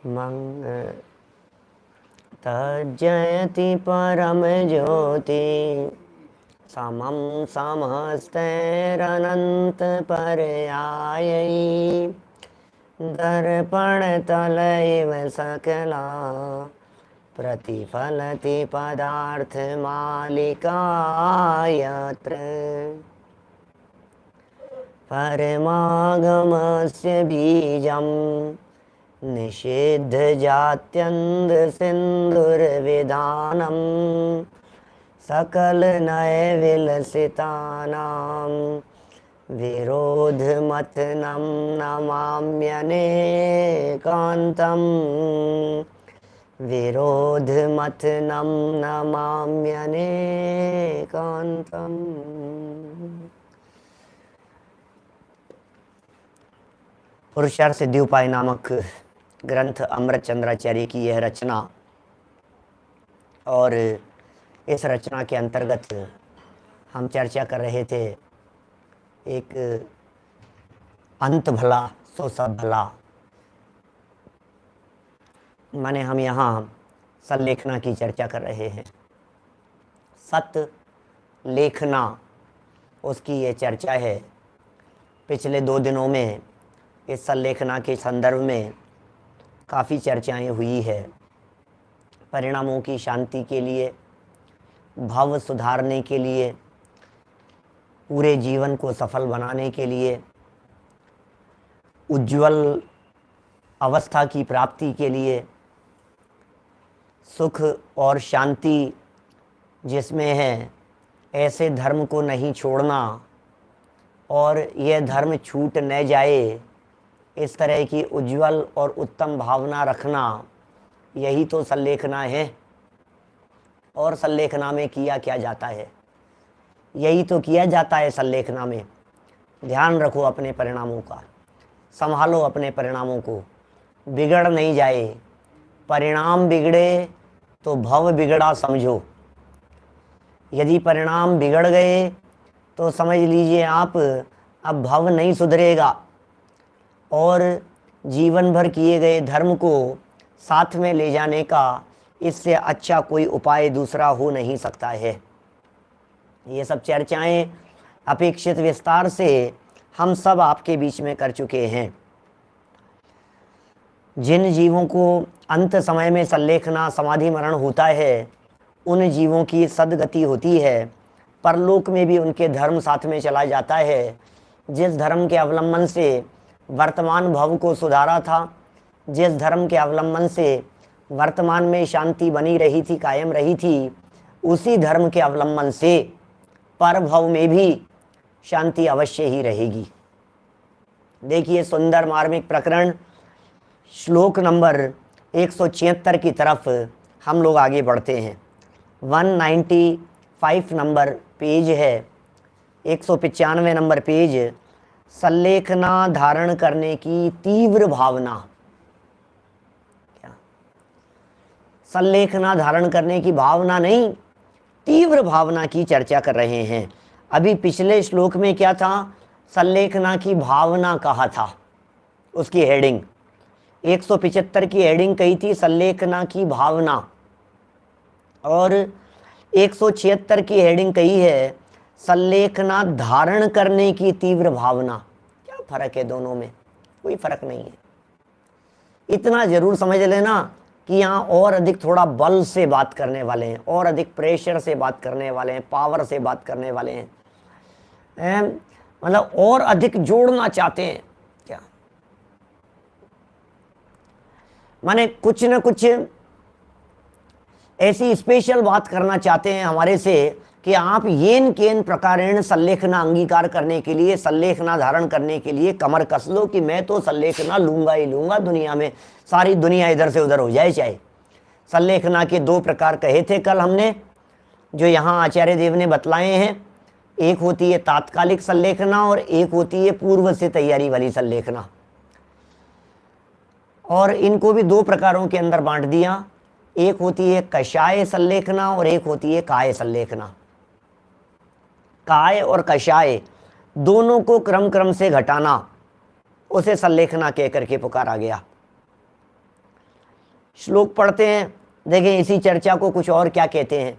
मंग तज्जयति परम ज्योति समं समस्तैरनंत पर्यायैः दर्पण तल इव सकला प्रतिफलति पदार्थ मालिका यत्र परमागमस्य बीजं निषिद्ध जात्यन्ध सिन्धुर्विधानं सकल नय विलसितानां विरोधमथनं नमाम्यनेकान्तम् विरोधमथनं नमाम्यनेकान्तम्। पुरुषार्थ सिद्धि उपाय नामक ग्रंथ अमृत चंद्राचार्य की यह रचना, और इस रचना के अंतर्गत हम चर्चा कर रहे थे एक अंत भला सो सब भला। माने हम यहाँ सल्लेखना की चर्चा कर रहे हैं। सत लेखना उसकी ये चर्चा है। पिछले 2 दिनों में इस सल्लेखना के संदर्भ में काफ़ी चर्चाएं हुई है। परिणामों की शांति के लिए, भाव सुधारने के लिए, पूरे जीवन को सफल बनाने के लिए, उज्ज्वल अवस्था की प्राप्ति के लिए, सुख और शांति जिसमें है, ऐसे धर्म को नहीं छोड़ना और यह धर्म छूट न जाए, इस तरह की उज्ज्वल और उत्तम भावना रखना, यही तो सल्लेखना है। और सल्लेखना में किया क्या जाता है? यही तो किया जाता है सल्लेखना में। ध्यान रखो अपने परिणामों का, संभालो अपने परिणामों को, बिगड़ नहीं जाए। परिणाम बिगड़े तो भव बिगड़ा समझो। यदि परिणाम बिगड़ गए तो समझ लीजिए आप अब भव नहीं सुधरेगा, और जीवन भर किए गए धर्म को साथ में ले जाने का इससे अच्छा कोई उपाय दूसरा हो नहीं सकता है। ये सब चर्चाएं अपेक्षित विस्तार से हम सब आपके बीच में कर चुके हैं। जिन जीवों को अंत समय में सल्लेखना समाधि मरण होता है, उन जीवों की सदगति होती है। परलोक में भी उनके धर्म साथ में चला जाता है। जिस धर्म के अवलंबन से वर्तमान भव को सुधारा था, जिस धर्म के अवलंबन से वर्तमान में शांति बनी रही थी, कायम रही थी, उसी धर्म के अवलंबन से पर भव में भी शांति अवश्य ही रहेगी। देखिए सुंदर मार्मिक प्रकरण श्लोक नंबर 176 की तरफ हम लोग आगे बढ़ते हैं। 195 नंबर पेज है, 195 नंबर पेज। सल्लेखना धारण करने की तीव्र भावना। क्या? सल्लेखना धारण करने की भावना नहीं, तीव्र भावना की चर्चा कर रहे हैं। अभी पिछले श्लोक में क्या था? सल्लेखना की भावना कहा था। उसकी हेडिंग 175 की हेडिंग कही थी सल्लेखना की भावना, और 176 की हेडिंग कही है सल्लेखना धारण करने की तीव्र भावना। क्या फर्क है दोनों में? कोई फर्क नहीं है। इतना जरूर समझ लेना कि यहाँ और अधिक थोड़ा बल से बात करने वाले हैं, और अधिक प्रेशर से बात करने वाले हैं, पावर से बात करने वाले हैं, मतलब और अधिक जोड़ना चाहते हैं। क्या माने कुछ न कुछ ऐसी स्पेशल बात करना चाहते हैं हमारे से कि आप येन केन प्रकारेण सल्लेखना अंगीकार करने के लिए, सल्लेखना धारण करने के लिए कमर कस लो कि मैं तो सल्लेखना लूंगा ही लूंगा, दुनिया में सारी दुनिया इधर से उधर हो जाए चाहे। सल्लेखना के 2 प्रकार कहे थे कल हमने, जो यहाँ आचार्य देव ने बतलाए हैं। एक होती है तात्कालिक सल्लेखना और एक होती है पूर्व से तैयारी वाली सल्लेखना, और इनको भी 2 प्रकारों के अंदर बांट दिया। एक होती है कषाय सल्लेखना और एक होती है काय सल्लेखना। काय और कषाय दोनों को क्रम क्रम से घटाना, उसे सल्लेखना कह करके पुकारा गया। श्लोक पढ़ते हैं, देखें इसी चर्चा को कुछ और क्या कहते हैं।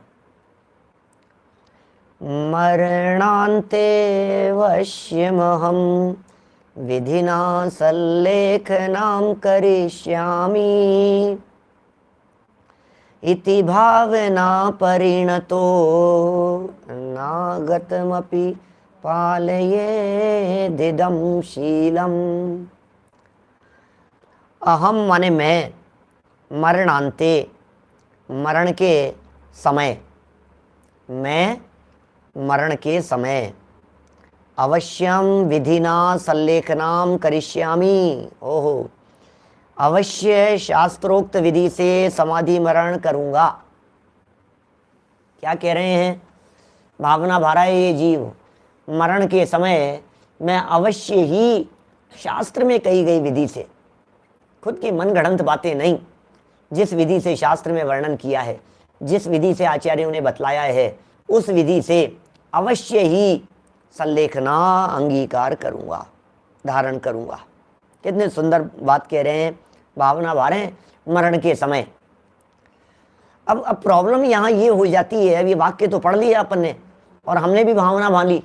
मरणान्ते वश्यमहं विधिना सल्लेखनां करिष्यामि इति भावना परिणतो नागतमपि पालयेदिदं शीलम्। अहम माने मैं, मरणान्ते मरण के समय, मैं मरण के समय, अवश्यम विधिना सल्लेखनाम करिष्यामि, ओहो अवश्य शास्त्रोक्त विधि से समाधि मरण करूँगा। क्या कह रहे हैं, भावना भरा है ये जीव, मरण के समय मैं अवश्य ही शास्त्र में कही गई विधि से, खुद की मनगढ़ंत बातें नहीं, जिस विधि से शास्त्र में वर्णन किया है, जिस विधि से आचार्यों ने बतलाया है, उस विधि से अवश्य ही सल्लेखना अंगीकार करूँगा, धारण करूँगा। कितने सुंदर बात कह रहे हैं, भावना भारे मरण के समय। अब प्रॉब्लम यहाँ ये हो जाती है, अब ये वाक्य तो पढ़ लिया अपन ने और हमने भी भावना भाली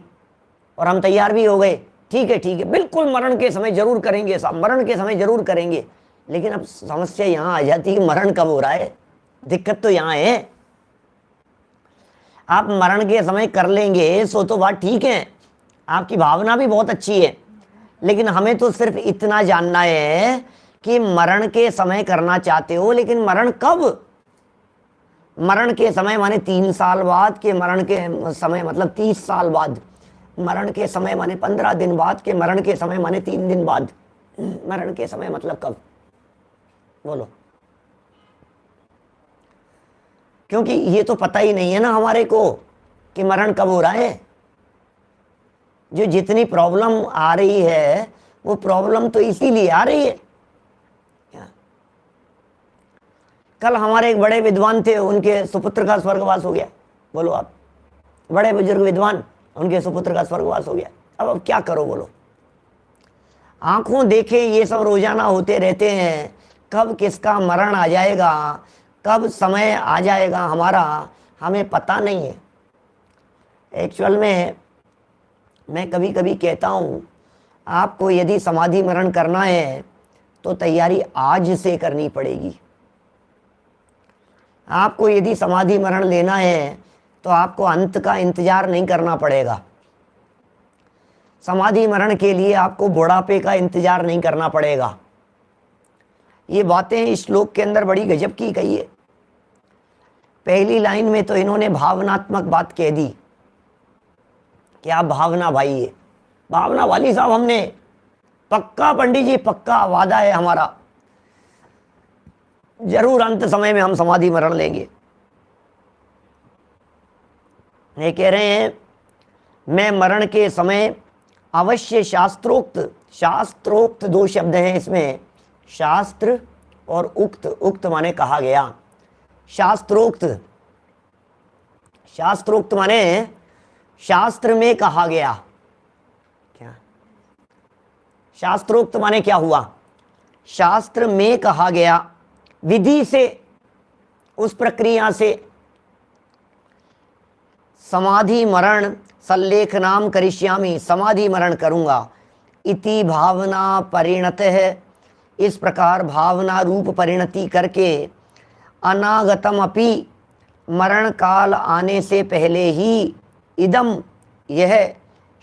और हम तैयार भी हो गए, ठीक है बिल्कुल मरण के समय जरूर करेंगे, साहब मरण के समय जरूर करेंगे। लेकिन अब समस्या यहाँ आ जाती है कि मरण कब हो रहा है, दिक्कत तो यहाँ है। आप मरण के समय कर लेंगे सो तो बात ठीक है, आपकी भावना भी बहुत अच्छी है, लेकिन हमें तो सिर्फ इतना जानना है कि मरण के समय करना चाहते हो, लेकिन मरण कब? मरण के समय माने 3 साल बाद के, मरण के समय मतलब 30 साल बाद, मरण के समय माने 15 दिन बाद के, मरण के समय माने 3 दिन बाद, मरण के समय मतलब कब? बोलो, क्योंकि ये तो पता ही नहीं है ना हमारे को कि मरण कब हो रहा है। जो जितनी प्रॉब्लम आ रही है वो प्रॉब्लम तो इसीलिए आ रही है। कल हमारे एक बड़े विद्वान थे, उनके सुपुत्र का स्वर्गवास हो गया। बोलो आप, बड़े बुजुर्ग विद्वान, उनके सुपुत्र का स्वर्गवास हो गया। अब क्या करो बोलो, आंखों देखे ये सब रोजाना होते रहते हैं, कब किसका मरण आ जाएगा, कब समय आ जाएगा हमारा, हमें पता नहीं है। एक्चुअल में मैं कभी कभी कहता हूँ, आपको यदि समाधि मरण करना है तो तैयारी आज से करनी पड़ेगी। आपको यदि समाधि मरण लेना है तो आपको अंत का इंतजार नहीं करना पड़ेगा। समाधि मरण के लिए आपको बुढ़ापे का इंतजार नहीं करना पड़ेगा। ये बातें इस श्लोक के अंदर बड़ी गजब की कही है। पहली लाइन में तो इन्होंने भावनात्मक बात कह दी कि आप भावना भाई है, भावना वाली साहब हमने पक्का, पंडित जी पक्का वादा है हमारा, जरूर अंत समय में हम समाधि मरण लेंगे। ये कह रहे हैं मैं मरण के समय अवश्य शास्त्रोक्त, शास्त्रोक्त 2 शब्द हैं इसमें, शास्त्र और उक्त, उक्त माने कहा गया, शास्त्रोक्त, शास्त्रोक्त माने शास्त्र में कहा गया। क्या शास्त्रोक्त माने क्या हुआ, शास्त्र में कहा गया, विधि से, उस प्रक्रिया से समाधि मरण सल्लेखनाम करिष्यामि, समाधि मरण करूंगा, इति भावना परिणत है, इस प्रकार भावना रूप परिणति करके, अनागतम अपि, मरण काल आने से पहले ही, इदम यह,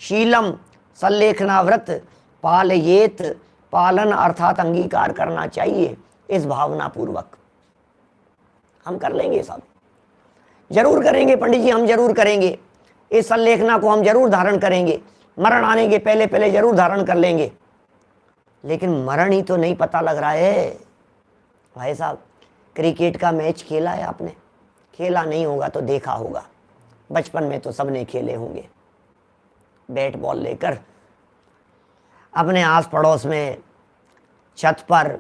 शीलम सल्लेखना व्रत, पालयेत पालन अर्थात अंगीकार करना चाहिए। इस भावना पूर्वक हम कर लेंगे, सब जरूर करेंगे पंडित जी, हम जरूर करेंगे, इस सल्लेखना को हम जरूर धारण करेंगे, मरण आने के पहले पहले जरूर धारण कर लेंगे। लेकिन मरण ही तो नहीं पता लग रहा है भाई साहब। क्रिकेट का मैच खेला है आपने? खेला नहीं होगा तो देखा होगा, बचपन में तो सबने खेले होंगे, बैट बॉल लेकर अपने आस पड़ोस में, छत पर,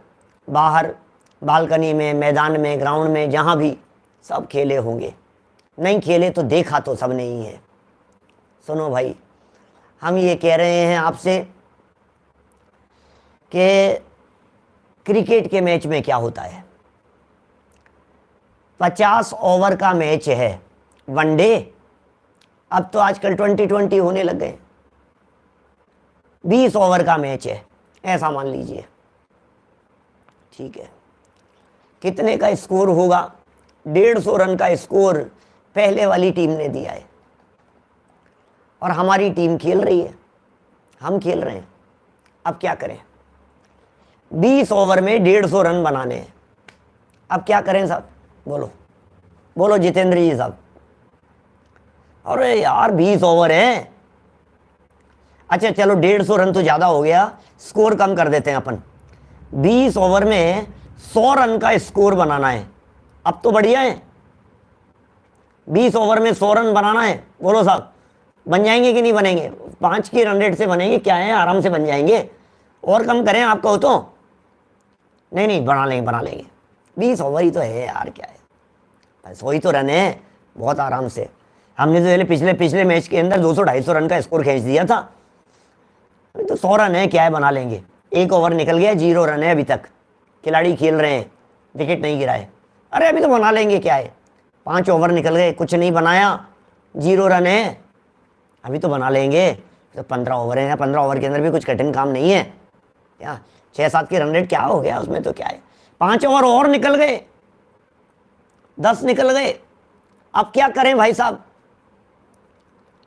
बाहर बालकनी में, मैदान में, ग्राउंड में, जहाँ भी सब खेले होंगे। नहीं खेले तो देखा तो सबने ही है। सुनो भाई, हम ये कह रहे हैं आपसे कि क्रिकेट के मैच में क्या होता है, 50 ओवर का मैच है वनडे। अब तो आजकल 20-20 होने लग गए। 20 ओवर का मैच है, ऐसा मान लीजिए, ठीक है। कितने का स्कोर होगा? 150 रन का स्कोर पहले वाली टीम ने दिया है और हमारी टीम खेल रही है, हम खेल रहे हैं। अब क्या करें? 20 ओवर में 150 रन बनाने हैं। अब क्या करें साहब? बोलो बोलो जितेंद्र जी साहब। अरे यार 20 ओवर है। अच्छा चलो 150 रन तो ज़्यादा हो गया, स्कोर कम कर देते हैं अपन। 20 ओवर में 100 रन का स्कोर बनाना है। अब तो बढ़िया है। 20 ओवर में 100 रन बनाना है। बोलो साहब, बन जाएंगे कि नहीं बनेंगे? 5 की रन रेट से बनेंगे, क्या है, आराम से बन जाएंगे। और कम करें आप कहो तो? नहीं नहीं, बना लेंगे बना लेंगे। 20 ओवर ही तो है यार, क्या है, 100 ही तो रन है, बहुत आराम से। हमने तो पिछले मैच के अंदर 200-250 रन का स्कोर खींच दिया था। अभी तो 100 रन है, क्या है, बना लेंगे। 1 ओवर निकल गया, 0 रन है अभी तक। खिलाड़ी खेल रहे हैं, विकेट नहीं गिराए। अरे अभी तो बना लेंगे, क्या है। 5 ओवर निकल गए, कुछ नहीं बनाया, 0 रन है, अभी तो बना लेंगे। तो 15 ओवर है, 15 ओवर के अंदर भी कुछ कठिन काम नहीं है। क्या 6-7 की रन रेट क्या हो गया उसमें, तो क्या है। 5 ओवर और निकल गए, 10 निकल गए। अब क्या करें भाई साहब?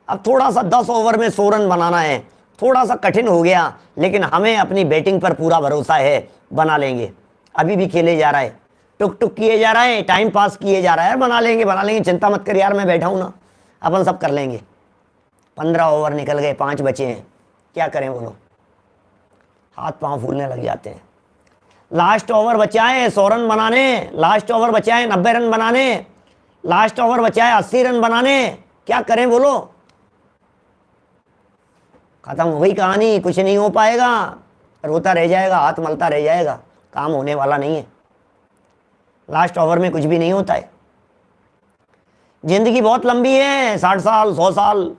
अब थोड़ा सा 10 ओवर में 100 रन बनाना है, थोड़ा सा कठिन हो गया, लेकिन हमें अपनी बैटिंग पर पूरा भरोसा है, बना लेंगे। अभी भी खेले जा रहा है, टुक टुक किए जा रहा है, टाइम पास किए जा रहा है, बना लेंगे, चिंता मत कर यार, मैं बैठा हूं ना, अपन सब कर लेंगे। 15 ओवर निकल गए, 5 बचे हैं, क्या करें बोलो। हाथ पांव फूलने लग जाते हैं। लास्ट ओवर बचा है 100 रन बनाने, लास्ट ओवर बचा है 90 रन बनाने, लास्ट ओवर बचा है 80 रन बनाने, क्या करें बोलो। खत्म हो गई कहानी, कुछ नहीं हो पाएगा, रोता रह जाएगा, हाथ मलता रह जाएगा, काम होने वाला नहीं है। लास्ट ओवर में कुछ भी नहीं होता है। जिंदगी बहुत लंबी है, 60 साल, 100 साल,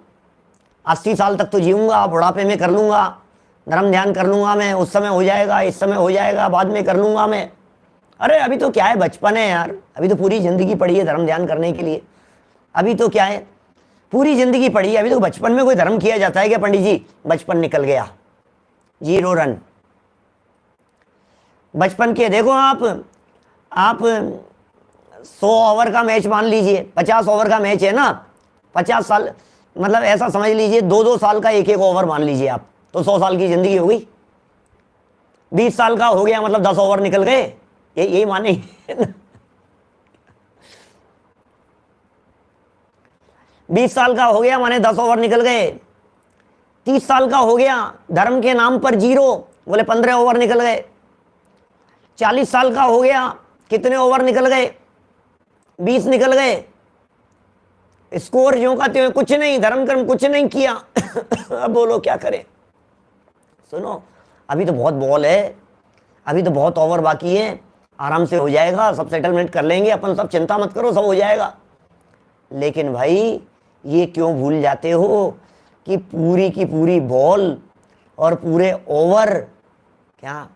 80 साल तक तो जीऊंगा, बुढ़ापे में कर लूंगा, धर्म ध्यान कर लूंगा मैं, उस समय हो जाएगा, इस समय हो जाएगा, बाद में कर लूंगा मैं। अरे अभी तो क्या है, बचपन है यार, अभी तो पूरी जिंदगी पड़ी है धर्म ध्यान करने के लिए। अभी तो क्या है, पूरी जिंदगी पड़ी है, अभी तो बचपन में कोई धर्म किया जाता है क्या पंडित जी? बचपन निकल गया, 0 रन। बचपन के देखो आप 100 ओवर का मैच मान लीजिए, 50 ओवर का मैच है ना, 50 साल, मतलब ऐसा समझ लीजिए 2-2 साल का 1-1 ओवर मान लीजिए आप, तो 100 साल की जिंदगी हो गई। 20 साल का हो गया, मतलब 10 ओवर निकल गए, यही माने। 20 साल का हो गया माने 10 ओवर निकल गए। 30 साल का हो गया, धर्म के नाम पर 0, बोले 15 ओवर निकल गए। 40 साल का हो गया, कितने ओवर निकल गए? 20 निकल गए। स्कोर जो का त्यों, कुछ नहीं, धर्म कर्म कुछ नहीं किया। अब बोलो क्या करें। सुनो, अभी तो बहुत बॉल है, अभी तो बहुत ओवर बाकी है, आराम से हो जाएगा, सब सेटलमेंट कर लेंगे अपन सब, चिंता मत करो, सब हो जाएगा। लेकिन भाई ये क्यों भूल जाते हो कि पूरी की पूरी बॉल और पूरे ओवर क्या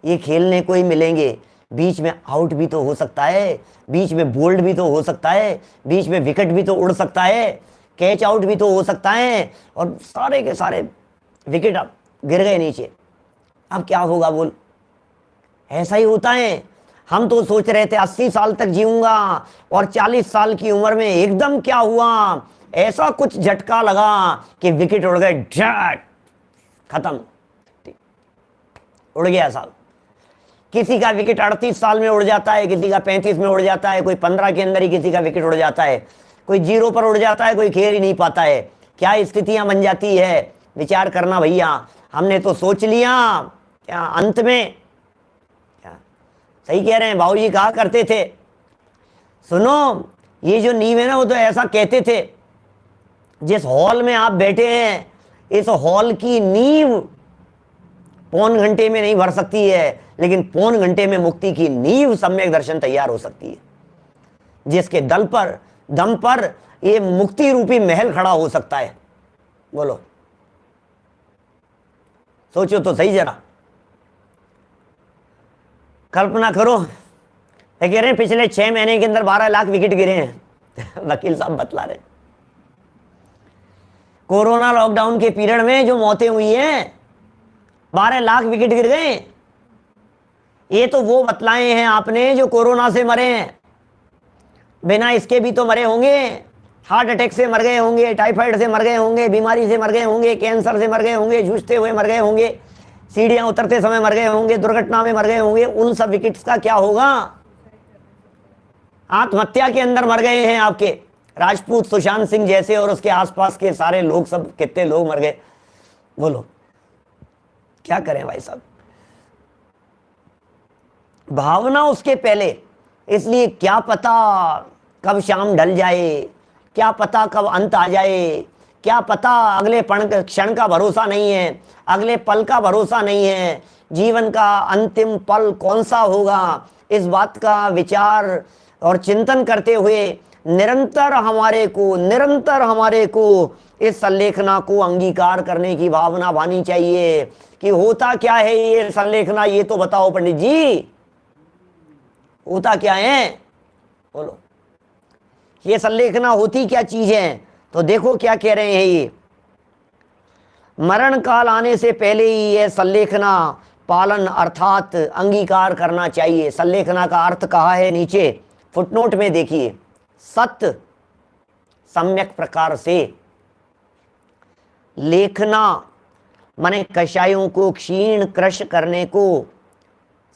ये खेलने को ही मिलेंगे। बीच में आउट भी तो हो सकता है, बीच में बोल्ड भी तो हो सकता है, बीच में विकेट भी तो उड़ सकता है, कैच आउट भी तो हो सकता है, और सारे के सारे विकेट अब गिर गए नीचे। अब क्या होगा बोल। ऐसा ही होता है। हम तो सोच रहे थे 80 साल तक जीऊंगा, और 40 साल की उम्र में एकदम क्या हुआ, ऐसा कुछ झटका लगा कि विकेट उड़ गए, खत्म, उड़ गया साहब। किसी का विकेट 38 साल में उड़ जाता है, किसी का 35 में उड़ जाता है, कोई 15 के अंदर ही किसी का विकेट उड़ जाता है, कोई 0 पर उड़ जाता है, कोई खेल ही नहीं पाता है। क्या स्थितियां बन जाती है, विचार करना भैया। हमने तो सोच लिया, क्या अंत में, क्या सही कह रहे हैं बाबूजी कहा करते थे। सुनो, ये जो नींव है ना, वो तो ऐसा कहते थे, जिस हॉल में आप बैठे हैं, इस हॉल की नींव पौन घंटे में नहीं भर सकती है, लेकिन पौन घंटे में मुक्ति की नींव सम्यक दर्शन तैयार हो सकती है, जिसके दम पर ये मुक्ति रूपी महल खड़ा हो सकता है। बोलो, सोचो तो सही जरा, कल्पना करो, ये कह रहे हैं पिछले 6 महीने के अंदर 12 लाख विकेट गिरे हैं। वकील साहब बतला रहे, कोरोना लॉकडाउन के पीरियड में जो मौतें हुई हैं 12 लाख विकेट गिर गए। ये तो वो बतलाए हैं आपने जो कोरोना से मरे हैं, बिना इसके भी तो मरे होंगे, हार्ट अटैक से मर गए होंगे, टाइफाइड से मर गए होंगे, बीमारी से मर गए होंगे, कैंसर से मर गए होंगे, जूझते हुए मर गए होंगे, सीढ़ियां उतरते समय मर गए होंगे, दुर्घटना में मर गए होंगे। उन सब विकेट्स का क्या होगा? आत्महत्या के अंदर मर गए हैं आपके राजपूत सुशांत सिंह जैसे, और उसके आसपास के सारे लोग, सब कितने लोग मर गए। बोलो क्या करें भाई साहब। भावना उसके पहले, इसलिए क्या पता कब शाम ढल जाए, क्या पता कब अंत आ जाए, क्या पता अगले क्षण का भरोसा नहीं है, अगले पल का भरोसा नहीं है, जीवन का अंतिम पल कौन सा होगा। इस बात का विचार और चिंतन करते हुए निरंतर हमारे को इस संलेखना को अंगीकार करने की भावना बानी चाहिए कि होता क्या है ये संलेखना, ये तो बताओ पंडित जी, होता क्या है? बोलो, ये संलेखना होती क्या चीज है? तो देखो क्या कह रहे हैं ये, मरण काल आने से पहले ही ये संलेखना पालन अर्थात अंगीकार करना चाहिए। संलेखना का अर्थ कहा है नीचे फुटनोट में देखिए, सत्य सम्यक प्रकार से लेखना माने कषायों को क्षीण क्रश करने को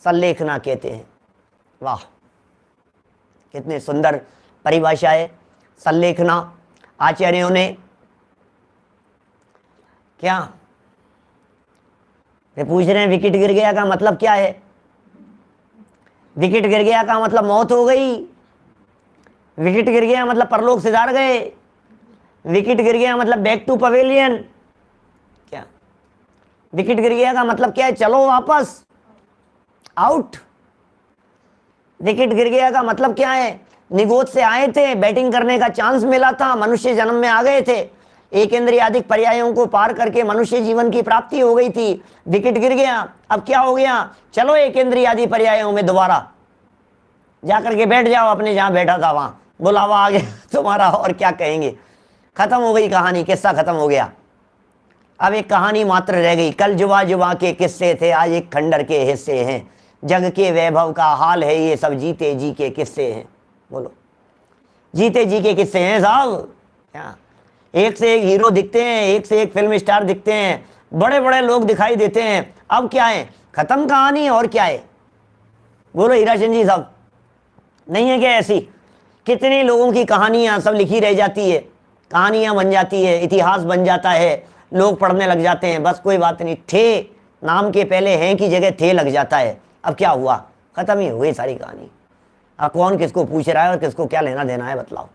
संलेखना कहते हैं। वाह, कितने सुंदर परिभाषा है संलेखना। आचार्यों ने क्या वे पूछ रहे हैं, विकेट गिर गया का मतलब क्या है? विकेट गिर गया का मतलब मौत हो गई, विकेट गिर गया मतलब परलोक सिधार गए, विकेट गिर गया मतलब बैक टू पवेलियन। क्या विकेट गिर गया का मतलब क्या है? चलो वापस, आउट। विकेट गिर गया का मतलब क्या है? निगोद से आए थे, बैटिंग करने का चांस मिला था, मनुष्य जन्म में आ गए थे, एक इंद्रियाधिक पर्यायों को पार करके मनुष्य जीवन की प्राप्ति हो गई थी, विकेट गिर गया, अब क्या हो गया? चलो एक इंद्रियादि पर्यायों में दोबारा जाकर के बैठ जाओ अपने जहां बैठा था वहां, बुलावा आ गया तुम्हारा, और क्या कहेंगे? खत्म हो गई कहानी, किस्सा खत्म हो गया। अब एक कहानी मात्र रह गई, कल जुबा जुबा के किस्से थे, आज एक खंडर के हिस्से हैं, जग के वैभव का हाल है ये सब, जीते जी के किस्से हैं। बोलो, जीते जी के किस्से हैं साहब। क्या एक से एक हीरो दिखते हैं, एक से एक फिल्म स्टार दिखते हैं, बड़े बड़े लोग दिखाई देते हैं, अब क्या है? खत्म कहानी, और क्या है? बोलो हीराचंद जी साहब, नहीं है क्या ऐसी? कितने लोगों की कहानियां सब लिखी रह जाती है, कहानियां बन जाती है, इतिहास बन जाता है, लोग पढ़ने लग जाते हैं, बस कोई बात नहीं, थे नाम के पहले हैं की जगह थे लग जाता है। अब क्या हुआ? खत्म ही हो गई सारी कहानी। अब कौन किसको पूछ रहा है और किसको क्या लेना देना है बताओ?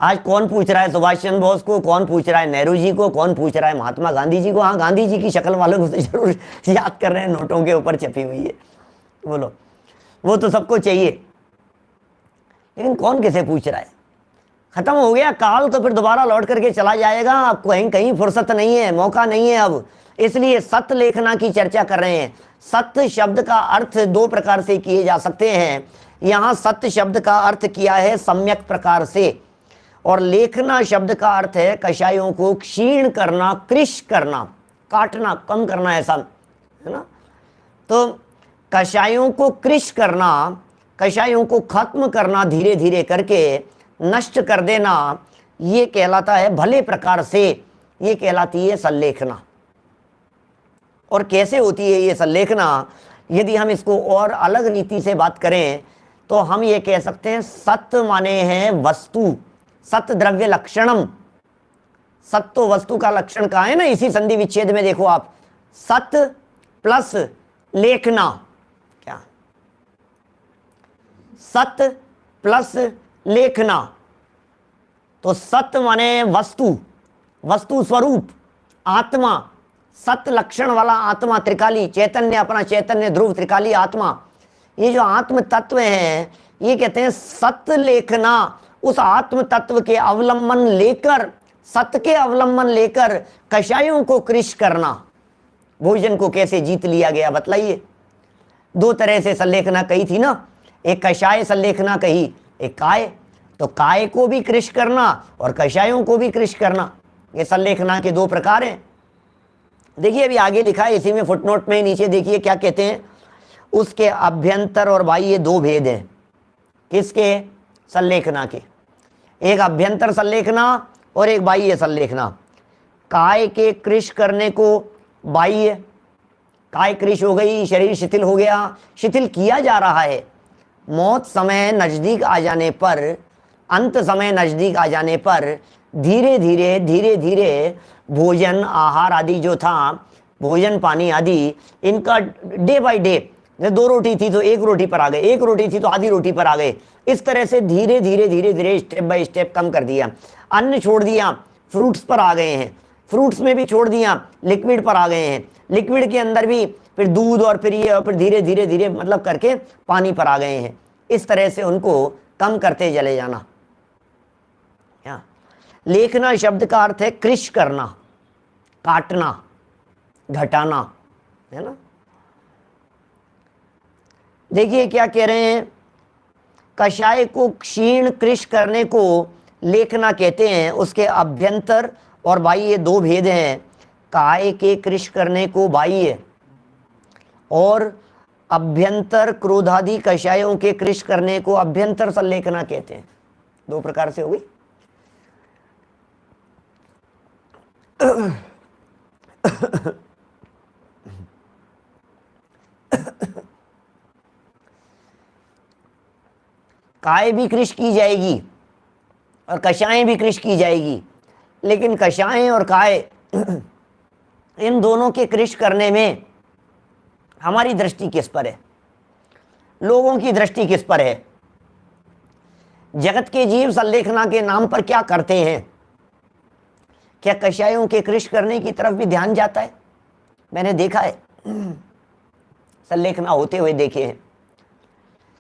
आज कौन पूछ रहा है सुभाष चंद्र बोस को, कौन पूछ रहा है नेहरू जी को, कौन पूछ रहा है महात्मा गांधी जी को? हाँ, गांधी जी की शक्ल वालों को तो जरूर याद कर रहे हैं, नोटों के ऊपर छपी हुई है। बोलो, वो तो सबको चाहिए, लेकिन कौन किसे पूछ रहा है? खत्म हो गया काल, तो फिर दोबारा लौट करके चला जाएगा, अब कहीं फुर्सत नहीं है, मौका नहीं है अब। इसलिए सत्य लेखना की चर्चा कर रहे हैं। सत्य शब्द का अर्थ दो प्रकार से किए जा सकते हैं। यहाँ सत्य शब्द का अर्थ किया है सम्यक प्रकार से, और लेखना शब्द का अर्थ है कषायों को क्षीण करना, कृश करना, काटना, कम करना, ऐसा है ना। तो कषायों को कृश करना, कषायों को खत्म करना, धीरे धीरे करके नष्ट कर देना, ये कहलाता है भले प्रकार से, ये कहलाती है संलेखना। और कैसे होती है ये संलेखना? यदि हम इसको और अलग रीति से बात करें तो हम ये कह सकते हैं, सत्य माने हैं वस्तु, सत्य द्रव्य लक्षणम। सत्य तो वस्तु का लक्षण कहा है ना, इसी संधि विच्छेद में देखो आप, सत्य प्लस लेखना, क्या सत्य प्लस लेखना। तो सत्य माने वस्तु, वस्तु स्वरूप, आत्मा, सत्य लक्षण वाला आत्मा, त्रिकाली चैतन्य, अपना चैतन्य ध्रुव त्रिकाली आत्मा, ये जो आत्म तत्व है, ये कहते हैं सत्य लेखना। उस आत्म तत्व के अवलंबन लेकर, सत्य के अवलंबन लेकर कषायों को कृश करना। भोजन को कैसे जीत लिया गया बतलाइए? दो तरह से संलेखना कही थी ना, एक कषाय संलेखना कही, एक काय। तो काय को भी कृश करना और कषायों को भी कृश करना, ये संलेखना के दो प्रकार हैं। देखिए अभी आगे लिखा है इसी में फुटनोट में नीचे, देखिए क्या कहते हैं, उसके अभ्यंतर और बाह्य दो भेद हैं। किसके? संलेखना के। एक अभ्यंतर संलेखना और एक बाह्य संलेखना। काय के कृश करने को बाह्य, काय कृश हो गई, शरीर शिथिल हो गया, शिथिल किया जा रहा है। मौत समय नजदीक आ जाने पर, अंत समय नजदीक आ जाने पर धीरे धीरे भोजन आहार आदि जो था, भोजन पानी आदि, इनका डे बाय डे, जैसे 2 रोटी थी तो 1 रोटी पर आ गए, 1 रोटी थी तो आधी रोटी पर आ गए, इस तरह से धीरे धीरे स्टेप बाय स्टेप कम कर दिया। अन्न छोड़ दिया, फ्रूट्स पर आ गए हैं, फ्रूट्स में भी छोड़ दिया, लिक्विड पर आ गए हैं, लिक्विड के अंदर भी फिर दूध और फिर ये, और फिर धीरे धीरे मतलब करके पानी पर आ गए हैं। इस तरह से उनको कम करते चले जाना। लेखना शब्द का अर्थ है कृश करना, काटना, घटाना, है ना। देखिए क्या कह रहे हैं, कषाय को क्षीण कृश करने को लेखना कहते हैं। उसके अभ्यंतर और बाह्य दो भेद हैं। काय के कृश करने को बाह्य और अभ्यंतर क्रोधादि कषायों के कृश करने को अभ्यंतर संलेखना कहते हैं। 2 प्रकार से हो गई। काय भी कृश की जाएगी और कषायें भी कृश की जाएगी, लेकिन कषायें और काय इन दोनों के कृश करने में हमारी दृष्टि किस पर है, लोगों की दृष्टि किस पर है। जगत के जीव संलेखना के नाम पर क्या करते हैं? क्या कषायों के कृश करने की तरफ भी ध्यान जाता है? मैंने देखा है, संलेखना होते हुए देखे हैं,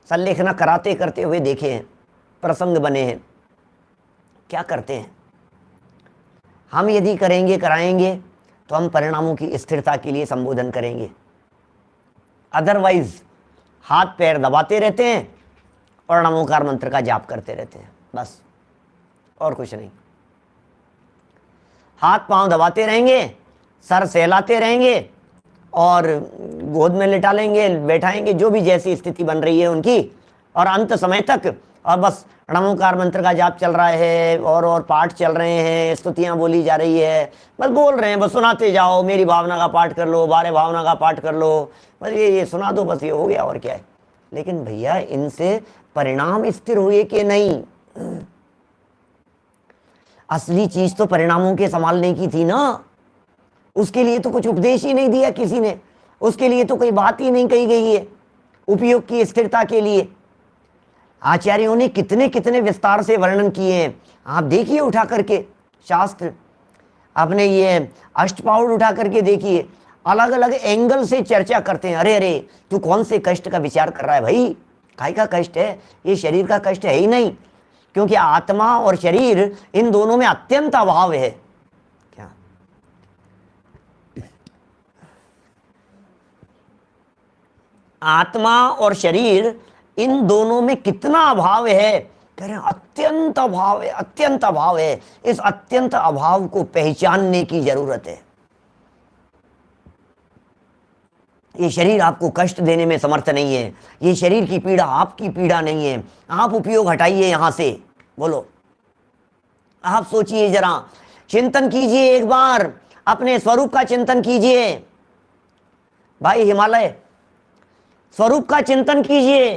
संलेखना कराते करते हुए देखे हैं, प्रसंग बने हैं। क्या करते हैं? हम यदि करेंगे, कराएंगे तो हम परिणामों की स्थिरता के लिए संबोधन करेंगे, अदरवाइज हाथ पैर दबाते रहते हैं और नमोकार मंत्र का जाप करते रहते हैं, बस और कुछ नहीं। हाथ पांव दबाते रहेंगे, सर सहलाते रहेंगे और गोद में लिटा लेंगे, बैठाएंगे, जो भी जैसी स्थिति बन रही है उनकी, और अंत समय तक और बस नमोकार मंत्र का जाप चल रहा है और पाठ चल रहे हैं, स्तुतियां बोली जा रही है, बस बोल रहे हैं, बस सुनाते जाओ, मेरी भावना का पाठ कर लो, बारे भावना का पाठ कर लो, बस ये सुना दो, बस ये हो गया और क्या है। लेकिन भैया इनसे परिणाम स्थिर हुए कि नहीं? असली चीज तो परिणामों के संभालने की थी ना। उसके लिए तो कुछ उपदेश ही नहीं दिया किसी ने, उसके लिए तो कोई बात ही नहीं कही गई है उपयोग की स्थिरता के लिए। आचार्यों ने कितने कितने विस्तार से वर्णन किए हैं, आप देखिए उठा करके शास्त्र, आपने ये अष्टपाउड उठा करके देखिए, अलग अलग एंगल से चर्चा करते हैं। अरे अरे तू कौन से कष्ट का विचार कर रहा है भाई? काय का कष्ट है? ये शरीर का कष्ट है ही नहीं, क्योंकि आत्मा और शरीर इन दोनों में अत्यंत अभाव है। क्या आत्मा और शरीर इन दोनों में कितना अभाव है? कह रहे हैं अत्यंत अभाव है, अत्यंत अभाव है। इस अत्यंत अभाव को पहचानने की जरूरत है। ये शरीर आपको कष्ट देने में समर्थ नहीं है, ये शरीर की पीड़ा आपकी पीड़ा नहीं है। आप उपयोग हटाइए यहां से, बोलो, आप सोचिए जरा, चिंतन कीजिए, एक बार अपने स्वरूप का चिंतन कीजिए भाई। हिमालय स्वरूप का चिंतन कीजिए,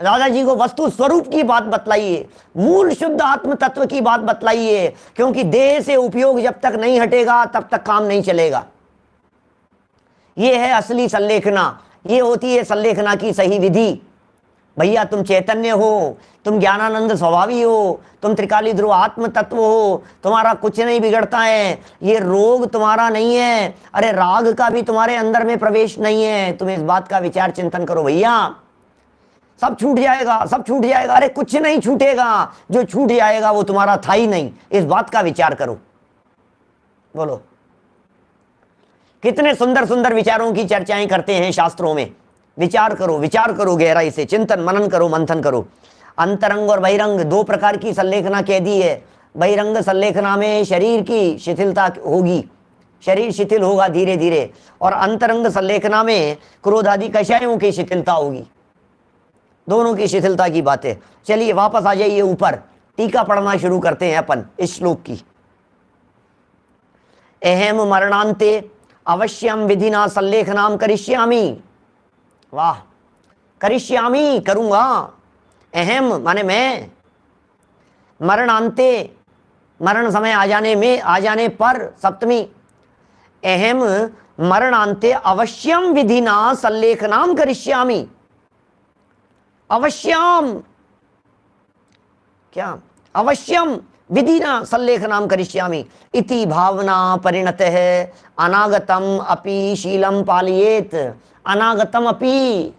दादाजी को वस्तु स्वरूप की बात बतलाइए, मूल शुद्ध आत्म तत्व की बात बतलाइए, क्योंकि देह से उपयोग जब तक नहीं हटेगा तब तक काम नहीं चलेगा। ये है असली संलेखना, ये होती है संलेखना की सही विधि। भैया तुम चैतन्य हो, तुम ज्ञानानंद स्वभावी हो, तुम त्रिकाली ध्रुव आत्म तत्व हो, तुम्हारा कुछ नहीं बिगड़ता है, ये रोग तुम्हारा नहीं है, अरे राग का भी तुम्हारे अंदर में प्रवेश नहीं है। तुम इस बात का विचार चिंतन करो भैया, सब छूट जाएगा, सब छूट जाएगा। अरे कुछ नहीं छूटेगा, जो छूट जाएगा वो तुम्हारा था ही नहीं, इस बात का विचार करो। बोलो, कितने सुंदर सुंदर विचारों की चर्चाएं करते हैं शास्त्रों में, विचार करो गहराई से, चिंतन मनन करो, मंथन करो। अंतरंग और बहिरंग दो प्रकार की संलेखना कह दी है। बहिरंग संलेखना में शरीर की शिथिलता होगी, शरीर शिथिल होगा धीरे धीरे, और अंतरंग संलेखना में क्रोध आदि कषायों की शिथिलता होगी। दोनों की शिथिलता की बातें। चलिए वापस आ जाइए ऊपर, टीका पढ़ना शुरू करते हैं अपन इस श्लोक की। अहम मरणांते अवश्यम विधिना संलेखनाम करिष्यामि। वाह, करिष्यामि करूंगा, अहम माने मैं, मरणांते मरण समय आ जाने पर सप्तमी, अहम मरणांते अवश्यम विधिना संलेखनाम करिष्यामि। अवश्यम क्या, अवश्यम विधिना संलेखनाम करिष्यामि इति भावना परिणत है अनागतम अपि शीलम पालियेत। अनागतम अपि,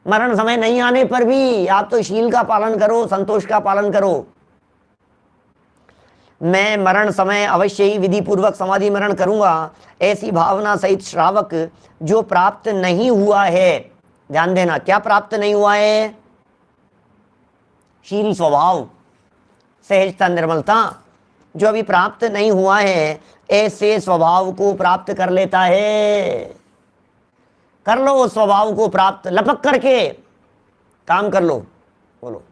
मरण समय नहीं आने पर भी आप तो शील का पालन करो, संतोष का पालन करो। मैं मरण समय अवश्य ही विधि पूर्वक समाधि मरण करूंगा, ऐसी भावना सहित श्रावक जो प्राप्त नहीं हुआ है, ध्यान देना, क्या प्राप्त नहीं हुआ है? शील स्वभाव, सहजता, निर्मलता, जो अभी प्राप्त नहीं हुआ है, ऐसे स्वभाव को प्राप्त कर लेता है। कर लो उस स्वभाव को प्राप्त, लपक करके काम कर लो। बोलो,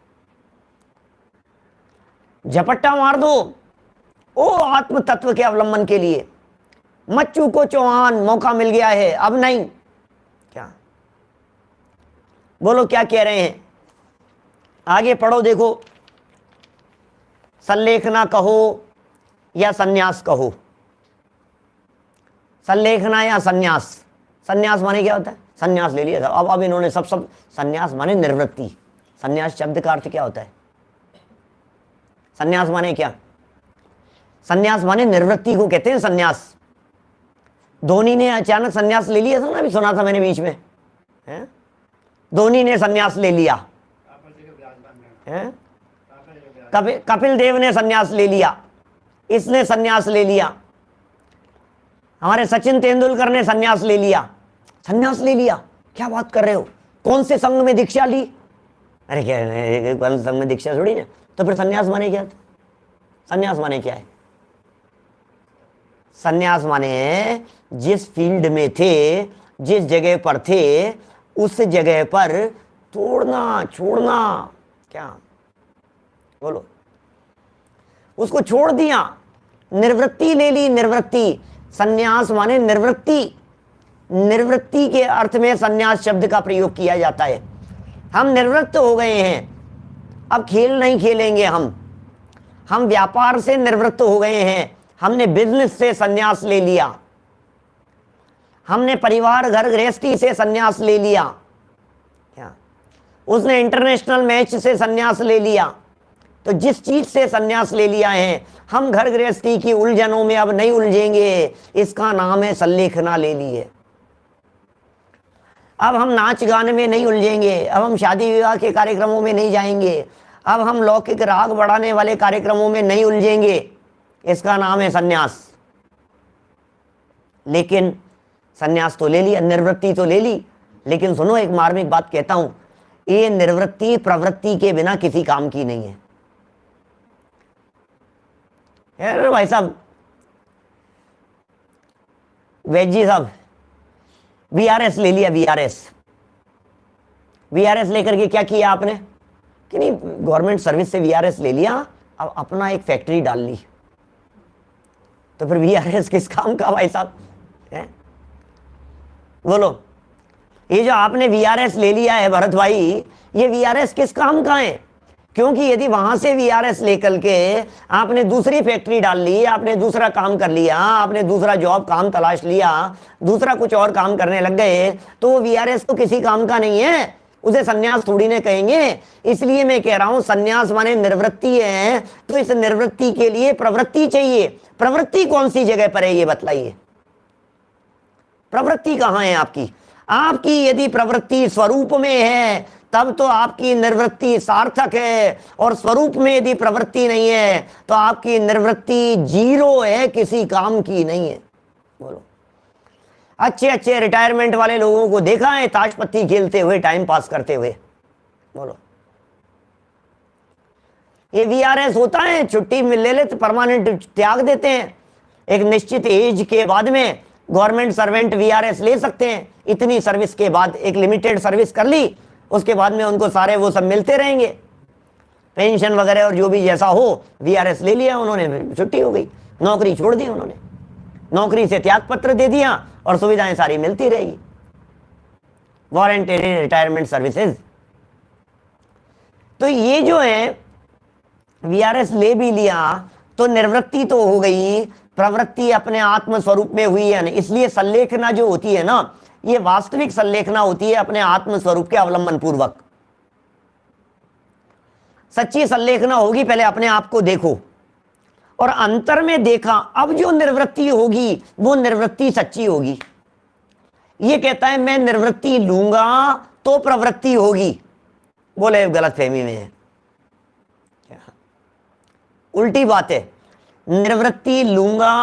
झपट्टा मार दो ओ आत्म तत्व के अवलंबन के लिए। मत चूको चौहान, मौका मिल गया है, अब नहीं। क्या बोलो, क्या कह रहे हैं? आगे पढ़ो, देखो, संलेखना कहो या संन्यास कहो, संलेखना या संन्यास। संन्यास माने क्या होता है? संन्यास ले लिया था, अब इन्होंने सब संन्यास माने निर्वृत्ति। संन्यास शब्द का अर्थ क्या होता है? संन्यास माने क्या? संन्यास माने निर्वृत्ति को कहते हैं संन्यास। धोनी ने अचानक संन्यास ले लिया था ना, अभी सुना था मैंने बीच में, है? धोनी ने संन्यास ले लिया, कपिल देव ने संन्यास ले लिया, इसने संन्यास ले लिया, हमारे सचिन तेंदुलकर ने संन्यास ले लिया। संन्यास ले लिया, क्या बात कर रहे हो? कौन से संघ में दीक्षा ली? अरे क्या संघ में दीक्षा थोड़ी ना। तो फिर संन्यास माने क्या? संन्यास माने क्या है? संन्यास माने जिस फील्ड में थे, जिस जगह पर थे, उस जगह पर तोड़ना, छोड़ना। क्या बोलो, उसको छोड़ दिया, निर्वृत्ति ले ली। निर्वृत्ति, संन्यास माने निर्वृत्ति। निर्वृत्ति के अर्थ में संन्यास शब्द का प्रयोग किया जाता है। हम निवृत्त हो गए हैं, अब खेल नहीं खेलेंगे। हम व्यापार से निवृत्त हो गए हैं, हमने बिजनेस से संन्यास ले लिया, हमने परिवार घर गृहस्थी से संन्यास ले लिया। क्या उसने इंटरनेशनल मैच से संन्यास ले लिया। तो जिस चीज से संन्यास ले लिया है, हम घर गृहस्थी की उलझनों में अब नहीं उलझेंगे, इसका नाम है संलेखना ले ली है। अब हम नाच गाने में नहीं उलझेंगे, अब हम शादी विवाह के कार्यक्रमों में नहीं जाएंगे, अब हम लौकिक राग बढ़ाने वाले कार्यक्रमों में नहीं उलझेंगे, इसका नाम है संन्यास। लेकिन संन्यास तो ले लिया, निर्वृत्ति तो ले ली, लेकिन सुनो एक मार्मिक बात कहता हूं, ये निर्वृत्ति प्रवृत्ति के बिना किसी काम की नहीं है। अरे भाई साहब, वैजी साहब, वीआरएस ले लिया, वीआरएस लेकर के क्या किया आपने कि नहीं, गवर्नमेंट सर्विस से वीआरएस ले लिया, अब अपना एक फैक्ट्री डाल ली। तो फिर वीआरएस किस काम का भाई साहब है? बोलो, ये जो आपने वीआरएस ले लिया है भरत भाई, ये वीआरएस किस काम का है? क्योंकि यदि वहां से वीआरएस लेकर के आपने दूसरी फैक्ट्री डाल ली, आपने दूसरा काम कर लिया, आपने दूसरा जॉब काम तलाश लिया, दूसरा कुछ और काम करने लग गए, तो वो वीआरएस तो किसी काम का नहीं है, उसे संन्यास थोड़ी ने कहेंगे। इसलिए मैं कह रहा हूं संन्यास माने निर्वृत्ति है, तो इस निर्वृत्ति के लिए प्रवृत्ति चाहिए। प्रवृत्ति कौन सी जगह पर है ये बतलाइए, प्रवृत्ति कहां है आपकी? आपकी यदि प्रवृत्ति स्वरूप में है तब तो आपकी निर्वृत्ति सार्थक है, और स्वरूप में यदि प्रवृत्ति नहीं है तो आपकी निर्वृत्ति जीरो है, किसी काम की नहीं है। बोलो, अच्छे अच्छे रिटायरमेंट वाले लोगों को देखा है ताश पत्ती खेलते हुए, टाइम पास करते हुए। बोलो, ये वीआरएस होता है, छुट्टी ले लेते, परमानेंट त्याग देते हैं। एक निश्चित एज के बाद में गवर्नमेंट सर्वेंट वीआरएस ले सकते हैं। इतनी सर्विस के बाद, एक लिमिटेड सर्विस कर ली, उसके बाद में उनको सारे वो सब मिलते रहेंगे, पेंशन वगैरह और जो भी जैसा हो। वीआरएस ले लिया उन्होंने, छुट्टी हो गई, नौकरी छोड़ दी उन्होंने, नौकरी से त्याग पत्र दे दिया और सुविधाएं सारी मिलती रहेगी। Voluntary retirement services. तो ये जो है वीआरएस ले भी लिया तो निवृत्ति तो हो गई, प्रवृत्ति अपने आत्म स्वरूप में हुई है। इसलिए संलेखना जो होती है ना, ये वास्तविक संलेखना होती है अपने आत्म स्वरूप के अवलंबन पूर्वक। सच्ची संलेखना होगी, पहले अपने आप को देखो और अंतर में देखा, अब जो निवृत्ति होगी वो निवृत्ति सच्ची होगी। ये कहता है मैं निवृत्ति लूंगा तो प्रवृत्ति होगी, बोले गलत फहमी में है, उल्टी बात है। निवृत्ति लूंगा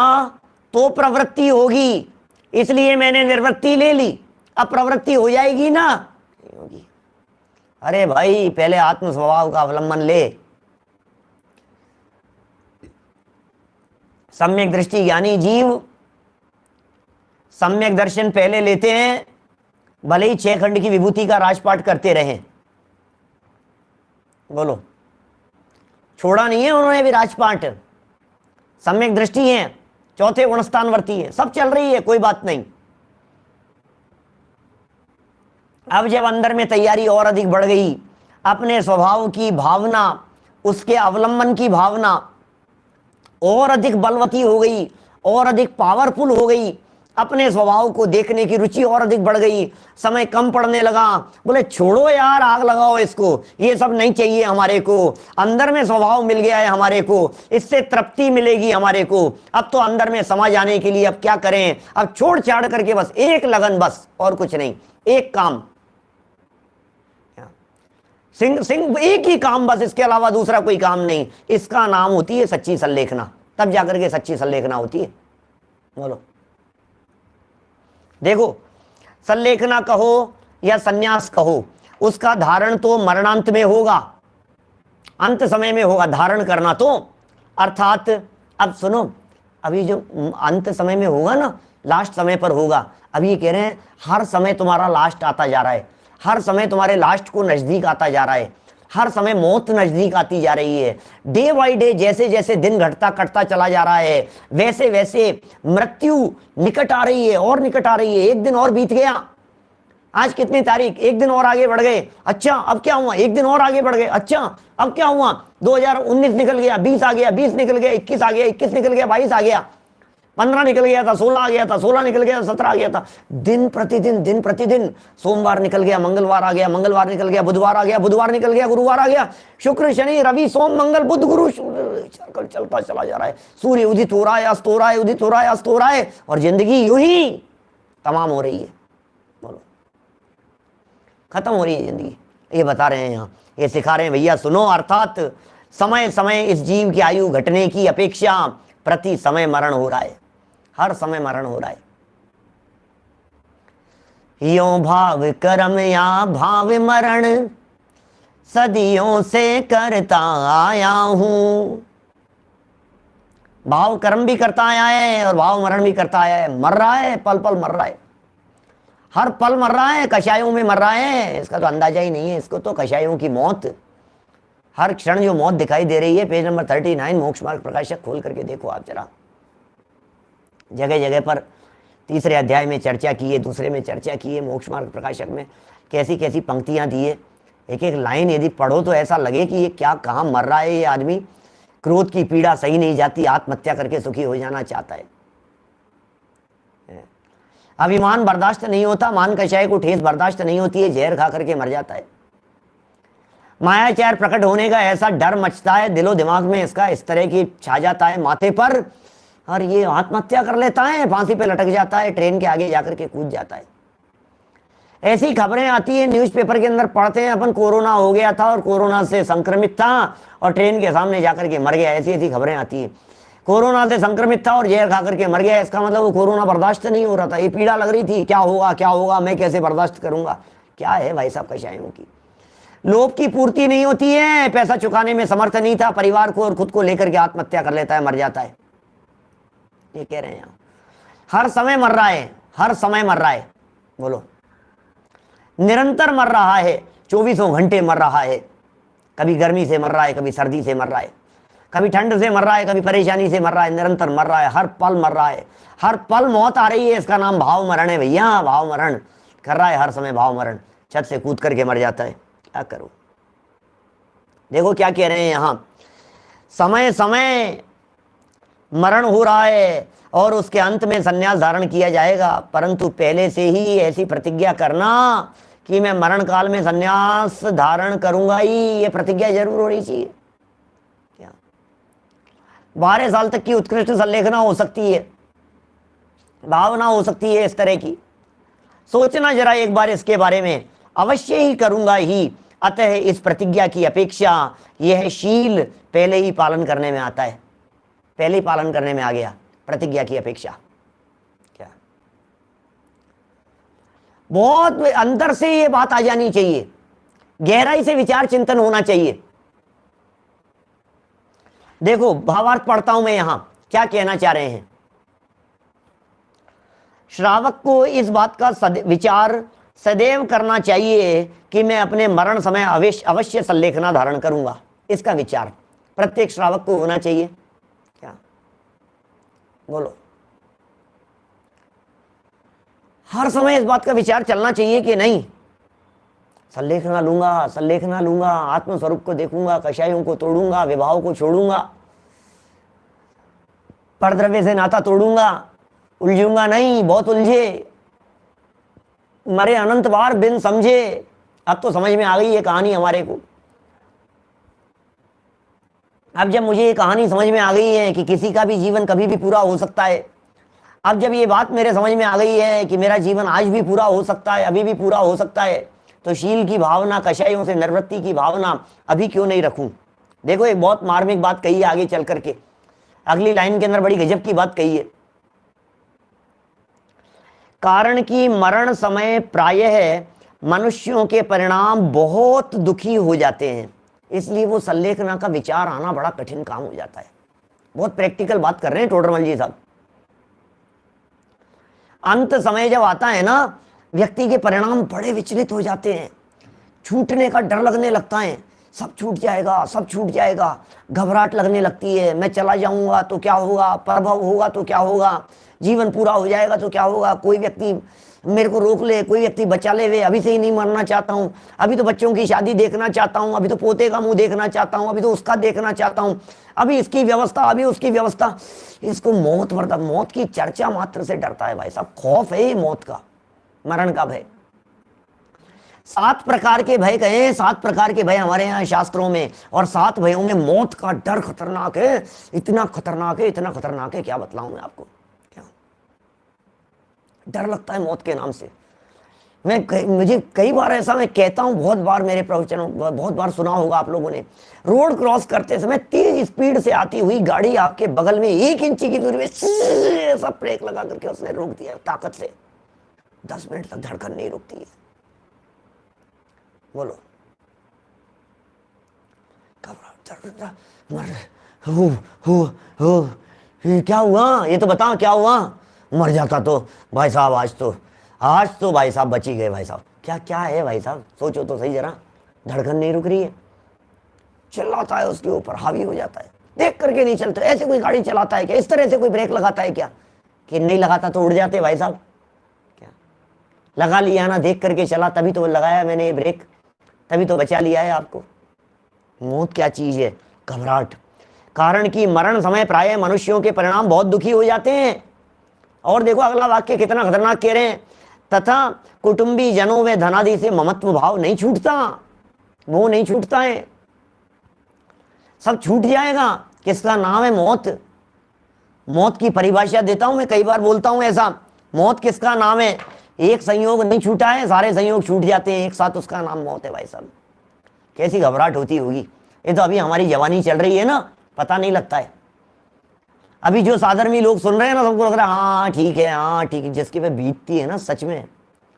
तो प्रवृत्ति होगी, इसलिए मैंने निवृत्ति ले ली, अब प्रवृत्ति हो जाएगी ना, नहीं होगी। अरे भाई पहले आत्म स्वभाव का अवलंबन ले। सम्यक दृष्टि ज्ञानी जीव सम्यक दर्शन पहले लेते हैं, भले ही 6 खंड की विभूति का राजपाट करते रहे। बोलो, छोड़ा नहीं है उन्होंने भी राजपाट। सम्यक दृष्टि है, 4थे गुणस्थानवर्ती है, सब चल रही है, कोई बात नहीं। अब जब अंदर में तैयारी और अधिक बढ़ गई, अपने स्वभाव की भावना, उसके अवलंबन की भावना और अधिक बलवती हो गई, और अधिक पावरफुल हो गई, अपने स्वभाव को देखने की रुचि और अधिक बढ़ गई, समय कम पड़ने लगा। बोले छोड़ो यार, आग लगाओ इसको, ये सब नहीं चाहिए हमारे को, अंदर में स्वभाव मिल गया है हमारे को, इससे तृप्ति मिलेगी हमारे को। अब तो अंदर में समा जाने के लिए अब क्या करें, अब छोड़ छाड़ करके बस एक लगन, बस और कुछ नहीं, एक काम, सिंह एक ही काम बस, इसके अलावा दूसरा कोई काम नहीं। इसका नाम होती है सच्ची संलेखना, तब जाकर के सच्ची संलेखना होती है। बोलो, देखो संलेखना कहो या सन्यास कहो, उसका धारण तो मरणांत में होगा, अंत समय में होगा धारण करना तो। अर्थात अब सुनो, अभी जो अंत समय में होगा ना, लास्ट समय पर होगा। अभी ये कह रहे हैं हर समय तुम्हारा लास्ट आता जा रहा है, हर समय तुम्हारे लास्ट को नजदीक आता जा रहा है, हर समय मौत नजदीक आती जा रही है। डे बाई डे जैसे जैसे दिन घटता कटता चला जा रहा है, वैसे वैसे मृत्यु निकट आ रही है और निकट आ रही है। एक दिन और बीत गया, आज कितनी तारीख, एक दिन और आगे बढ़ गए, अच्छा अब क्या हुआ, एक दिन और आगे बढ़ गए, अच्छा अब क्या हुआ, 2019 निकल गया, 20 आ गया, 20 निकल गया, 21 आ गया, 21 निकल गया, 22 आ गया, 15 निकल गया था, 16 आ गया था, 16 निकल गया, 17 आ गया था। दिन प्रतिदिन सोमवार निकल गया, मंगलवार आ गया, मंगलवार निकल गया, बुधवार आ गया, बुधवार निकल गया, गुरुवार आ गया, शुक्र शनि रवि सोम मंगल बुध गुरु, सर्कल चलता चला जा रहा है। सूर्य उदित हो रहा है, अस्त हो रहा है, उदित हो रहा है, अस्त हो रहा है, और जिंदगी यूं ही तमाम हो रही है। बोलो, खत्म हो रही है जिंदगी। ये बता रहे हैं यहाँ, ये सिखा रहे हैं भैया सुनो। अर्थात समय समय इस जीव की आयु घटने की अपेक्षा प्रति समय मरण हो रहा है, हर समय मरण हो रहा है। यो भाव कर्म या भाव मरण सदियों से करता आया हूं। भाव कर्म भी करता आया है और भाव मरण भी करता आया है। मर रहा है, पल पल मर रहा है, हर पल मर रहा है, कषायों में मर रहा है, इसका तो अंदाजा ही नहीं है इसको। तो कषायों की मौत, हर क्षण जो मौत दिखाई दे रही है। पेज नंबर 39 मोक्ष मार्ग प्रकाशक खोल करके देखो आप जरा, जगह जगह पर तीसरे अध्याय में चर्चा की है, दूसरे में चर्चा की है, मोक्ष मार्ग प्रकाशक में कैसी कैसी पंक्तियां दी है। एक एक लाइन यदि पढ़ो तो ऐसा लगे कि ये क्या, कहाँ मर रहा है ये आदमी। क्रोध की पीड़ा सही नहीं जाती, आत्महत्या करके सुखी हो जाना चाहता है। अभिमान बर्दाश्त नहीं होता, मान कषाय को ठेस बर्दाश्त नहीं होती है, जहर खा करके मर जाता है। मायाचार प्रकट होने का ऐसा डर मचता है दिलो दिमाग में इसका, इस तरह की छा जाता है माथे पर, और ये आत्महत्या कर लेता है, फांसी पे लटक जाता है, ट्रेन के आगे जाकर के कूद जाता है। ऐसी खबरें आती है न्यूज़पेपर के अंदर, पढ़ते हैं अपन, कोरोना हो गया था और कोरोना से संक्रमित था और ट्रेन के सामने जाकर के मर गया, ऐसी ऐसी खबरें आती है। कोरोना से संक्रमित था और जहर खा करके मर गया, इसका मतलब वो कोरोना बर्दाश्त नहीं हो रहा था, ये पीड़ा लग रही थी, क्या होगा क्या होगा, मैं कैसे बर्दाश्त करूंगा। क्या है भाई साहब कषायों की, लोभ की पूर्ति नहीं होती है, पैसा चुकाने में समर्थ नहीं था, परिवार को और खुद को लेकर के आत्महत्या कर लेता है, मर जाता है। ये कह रहे हैं यहाँ हर समय मर रहा है, हर समय मर रहा है, बोलो निरंतर मर रहा है, 24 घंटे मर रहा है, कभी गर्मी से मर रहा है, कभी सर्दी से मर रहा है, कभी ठंड से मर रहा है, कभी परेशानी से मर रहा है, निरंतर मर रहा है, हर पल मर रहा है, हर पल मौत आ रही है, इसका नाम भाव मरण है भैया, भाव मरण कर रहा है हर समय, भाव मरण, छत से कूद करके मर जाता है। क्या करो, देखो क्या कह रहे हैं यहां, समय समय मरण हो रहा है और उसके अंत में संन्यास धारण किया जाएगा, परंतु पहले से ही ऐसी प्रतिज्ञा करना कि मैं मरण काल में संन्यास धारण करूंगा ही, ये प्रतिज्ञा जरूर होनी चाहिए। क्या 12 साल तक की उत्कृष्ट संलेखना हो सकती है, भावना हो सकती है इस तरह की, सोचना जरा एक बार इसके बारे में, अवश्य ही करूंगा ही, अतः इस प्रतिज्ञा की अपेक्षा यह शील पहले ही पालन करने में आता है, पहले ही पालन करने में आ गया प्रतिज्ञा की अपेक्षा। क्या बहुत अंदर से ये बात आ जानी चाहिए, गहराई से विचार चिंतन होना चाहिए। देखो भावार्थ पढ़ता हूं मैं यहां, क्या कहना चाह रहे हैं, श्रावक को इस बात का विचार सदैव करना चाहिए कि मैं अपने मरण समय अवश्य संलेखना धारण करूंगा, इसका विचार प्रत्येक श्रावक को होना चाहिए। क्या बोलो, हर समय इस बात का विचार चलना चाहिए कि नहीं, संलेखना लूंगा, संलेखना लूंगा, आत्मस्वरूप को देखूंगा, कषायों को तोड़ूंगा, विवाहों को छोड़ूंगा, परद्रव्य से नाता तोड़ूंगा, उलझूंगा नहीं, बहुत उलझे, मरे अनंत बार बिन समझे। अब तो समझ में आ गई ये कहानी हमारे को, अब जब मुझे ये कहानी समझ में आ गई है कि किसी का भी जीवन कभी भी पूरा हो सकता है, अब जब ये बात मेरे समझ में आ गई है कि मेरा जीवन आज भी पूरा हो सकता है, अभी भी पूरा हो सकता है, तो शील की भावना, कषायों से निवृत्ति की भावना अभी क्यों नहीं रखूं। देखो एक बहुत मार्मिक बात कही है आगे चल करके, अगली लाइन के अंदर बड़ी गजब की बात कही है, कारण कि मरण समय प्रायः मनुष्यों के परिणाम बहुत दुखी हो जाते हैं, इसलिए वो संलेखना का विचार आना बड़ा कठिन काम हो जाता है। बहुत प्रैक्टिकल बात कर रहे हैं टोडरमल जी साहब। अंत समय जब आता है ना, व्यक्ति के परिणाम बड़े विचलित हो जाते हैं, छूटने का डर लगने लगता है, सब छूट जाएगा, सब छूट जाएगा, घबराहट लगने लगती है, मैं चला जाऊंगा तो क्या होगा, प्रभाव होगा तो क्या होगा, जीवन पूरा हो जाएगा तो क्या होगा, कोई व्यक्ति मेरे को रोक ले, कोई व्यक्ति बचा ले, वे अभी से ही नहीं मरना चाहता हूँ, अभी तो बच्चों की शादी देखना चाहता हूँ, अभी तो पोते का मुंह देखना चाहता हूँ, अभी तो उसका देखना चाहता हूँ, अभी इसकी व्यवस्था, अभी उसकी व्यवस्था, इसको मौत मरता, मौत की चर्चा मात्र से डरता है भाई साहब, खौफ है ये मौत का, मरण का भय। 7 प्रकार के भय कहे, 7 प्रकार के भय हमारे यहाँ शास्त्रों में, और 7 भयों में मौत का डर खतरनाक है, इतना खतरनाक है, इतना खतरनाक है, क्या बतलाऊं मैं आपको, क्या डर लगता है मौत के नाम से। मुझे कई बार ऐसा मैं कहता हूं, बहुत बार मेरे प्रवचनों, बहुत बार सुना होगा आप लोगों ने, रोड क्रॉस करते समय तेज स्पीड से आती हुई गाड़ी आपके बगल में 1 इंची की दूरी में ऐसा ब्रेक लगा करके उसने रोक दिया ताकत से, 10 मिनट तक धड़कन नहीं रुकती है, बोलो क्या हुआ, ये तो बताओ क्या हुआ, मर जाता तो भाई साहब, आज तो भाई साहब बच ही गए भाई साहब। क्या क्या है भाई साहब, सोचो तो सही जरा, धड़कन नहीं रुक रही है, चिल्लाता है उसके ऊपर, हावी हो जाता है, देख करके नहीं चलते। ऐसे कोई गाड़ी चलाता है क्या, इस तरह से कोई ब्रेक लगाता है क्या, कि नहीं लगाता तो उड़ जाते भाई साहब, क्या लगा लिया ना, देख करके चला, तभी तो लगाया मैंने ये ब्रेक, तभी तो बचा लिया है आपको। मौत क्या चीज है, घबराहट, कारण कि मरण समय प्राय मनुष्यों के परिणाम बहुत दुखी हो जाते हैं। और देखो अगला वाक्य कितना खतरनाक कह रहे हैं, तथा कुटुंबी जनों में धनादि से ममत्व भाव नहीं छूटता, वो नहीं छूटता है, सब छूट जाएगा। किसका नाम है मौत। मौत की परिभाषा देता हूं मैं, कई बार बोलता हूं ऐसा, मौत किसका नाम है, एक संयोग नहीं छूटा है, सारे संयोग छूट जाते हैं एक साथ, उसका नाम मौत है भाई साहब। कैसी घबराहट होती होगी, ये तो अभी हमारी जवानी चल रही है ना, पता नहीं लगता है। अभी जो साधर्मी लोग सुन रहे हैं ना, सबको लग रहा है हाँ ठीक है, हाँ ठीक है। जिसकी पे बीतती है ना सच में,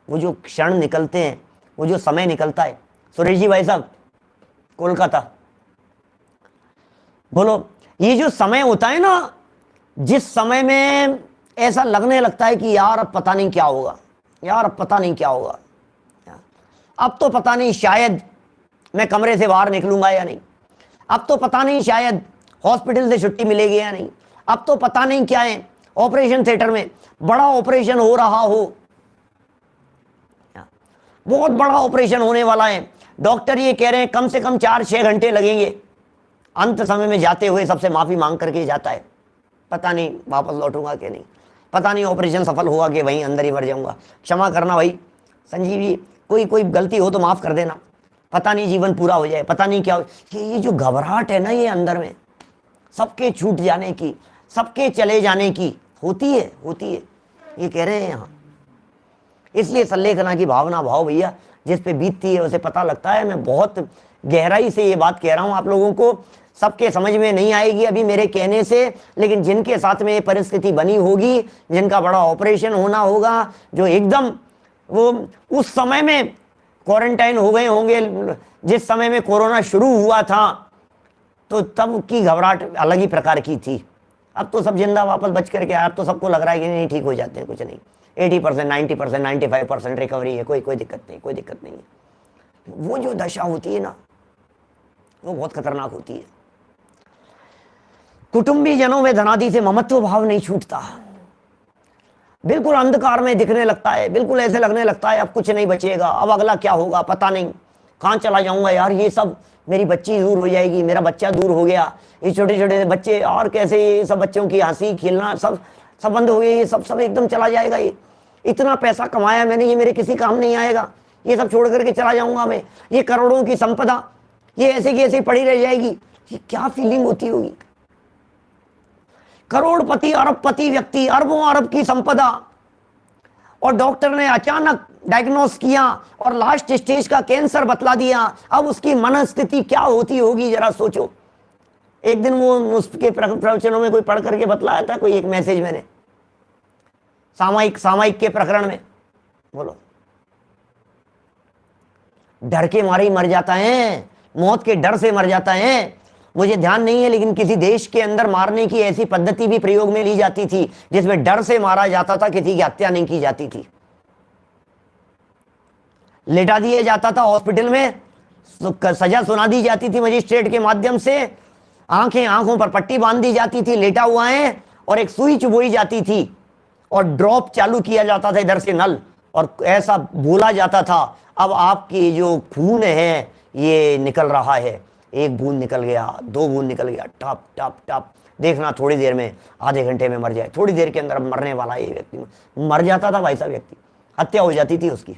वो जो क्षण निकलते हैं, वो जो समय निकलता है। सुरेश जी भाई साहब कोलकाता, बोलो, ये जो समय होता है ना, जिस समय में ऐसा लगने लगता है कि यार अब पता नहीं क्या होगा, यार अब पता नहीं क्या होगा, अब तो पता नहीं शायद मैं कमरे से बाहर निकलूंगा या नहीं, अब तो पता नहीं शायद हॉस्पिटल से छुट्टी मिलेगी या नहीं, अब तो पता नहीं क्या है, ऑपरेशन थिएटर में बड़ा ऑपरेशन हो रहा हो, बहुत बड़ा ऑपरेशन होने वाला है, डॉक्टर ये कह रहे हैं कम से कम 4-6 घंटे लगेंगे। अंत समय में जाते हुए सबसे माफी मांग करके जाता है, पता नहीं वापस लौटूंगा कि नहीं, पता नहीं ऑपरेशन सफल हुआ कि वहीं अंदर ही मर जाऊंगा, क्षमा करना भाई संजीव जी, कोई गलती हो तो माफ कर देना, पता नहीं जीवन पूरा हो जाए, पता नहीं क्या हो। ये जो घबराहट है ना, ये अंदर में सबके छूट जाने की, सबके चले जाने की होती है, ये कह रहे हैं यहाँ। इसलिए सल्लेखना की भावना भाव भैया जिस पे बीतती है उसे पता लगता है। मैं बहुत गहराई से ये बात कह रहा हूँ आप लोगों को, सबके समझ में नहीं आएगी अभी मेरे कहने से, लेकिन जिनके साथ में ये परिस्थिति बनी होगी, जिनका बड़ा ऑपरेशन होना होगा, जो एकदम वो उस समय में क्वारंटाइन हो गए होंगे, जिस समय में कोरोना शुरू हुआ था, तो तब की घबराहट अलग ही प्रकार की थी। अब तो सब जिंदा वापस बच करके, अब तो सबको लग रहा है कि नहीं ठीक हो जाते हैं, कुछ नहीं, 80%, 90%, 95% रिकवरी है, कोई दिक्कत नहीं, कोई दिक्कत नहीं है। वो जो दशा होती है ना, वो बहुत खतरनाक होती है। कुटुंबी जनों में धनादि से ममत्व भाव नहीं छूटता, बिल्कुल अंधकार में दिखने लगता है, बिल्कुल ऐसे लगने लगता है अब कुछ नहीं बचेगा, अब अगला क्या होगा पता नहीं, कहाँ चला जाऊंगा यार, ये सब मेरी बच्ची दूर हो जाएगी, मेरा बच्चा दूर हो गया, ये छोटे छोटे बच्चे और कैसे, ये सब बच्चों की हंसी खेलना सब बंद हो गया, ये सब एकदम चला जाएगा, ये इतना पैसा कमाया मैंने, ये मेरे किसी काम नहीं आएगा, ये सब छोड़ करके चला जाऊंगा मैं, ये करोड़ों की संपदा ये ऐसे की ऐसे पड़ी रह जाएगी। ये क्या फीलिंग होती होगी। करोड़पति अरबपति व्यक्ति, अरबों अरब की संपदा, और डॉक्टर ने अचानक डायग्नोस किया और लास्ट स्टेज का कैंसर बतला दिया। अब उसकी मनस्थिति क्या होती होगी जरा सोचो। एक दिन वो उसके प्रवचनों में कोई पढ़ करके बतलाया था, कोई एक मैसेज मैंने सामायिक के प्रकरण में, बोलो डर के मारे ही मर जाता है, मौत के डर से मर जाता है। मुझे ध्यान नहीं है, लेकिन किसी देश के अंदर मारने की ऐसी पद्धति भी प्रयोग में ली जाती थी जिसमें डर से मारा जाता था, किसी की हत्या नहीं की जाती थी। लेटा दिया जाता था हॉस्पिटल में, सजा सुना दी जाती थी मजिस्ट्रेट के माध्यम से, आंखों पर पट्टी बांध दी जाती थी, लेटा हुआ है, और एक सुई चुभोई जाती थी और ड्रॉप चालू किया जाता था इधर से नल, और ऐसा बोला जाता था अब आपकी जो खून है ये निकल रहा है, 1 बूंद निकल गया, 2 बूंद निकल गया, टप टप टप, देखना थोड़ी देर में, आधे घंटे में मर जाए, थोड़ी देर के अंदर मरने वाला ये व्यक्ति मर जाता था भाई साहब। व्यक्ति हत्या हो जाती थी उसकी,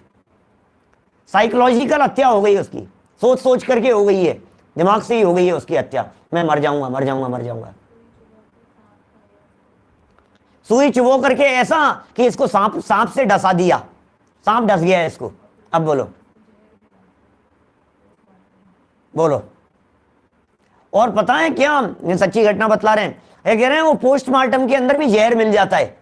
साइकोलॉजिकल हत्या हो गई उसकी, सोच करके हो गई है, दिमाग से ही हो गई है उसकी हत्या, मैं मर जाऊंगा मर जाऊंगा मर जाऊंगा। सुई चुभो करके ऐसा कि इसको सांप से डसा दिया, सांप डस गया इसको। अब बोलो और पता है क्या, ये सच्ची घटना बतला रहे हैं, ये कह रहे हैं वो पोस्टमार्टम के अंदर भी जहर मिल जाता है।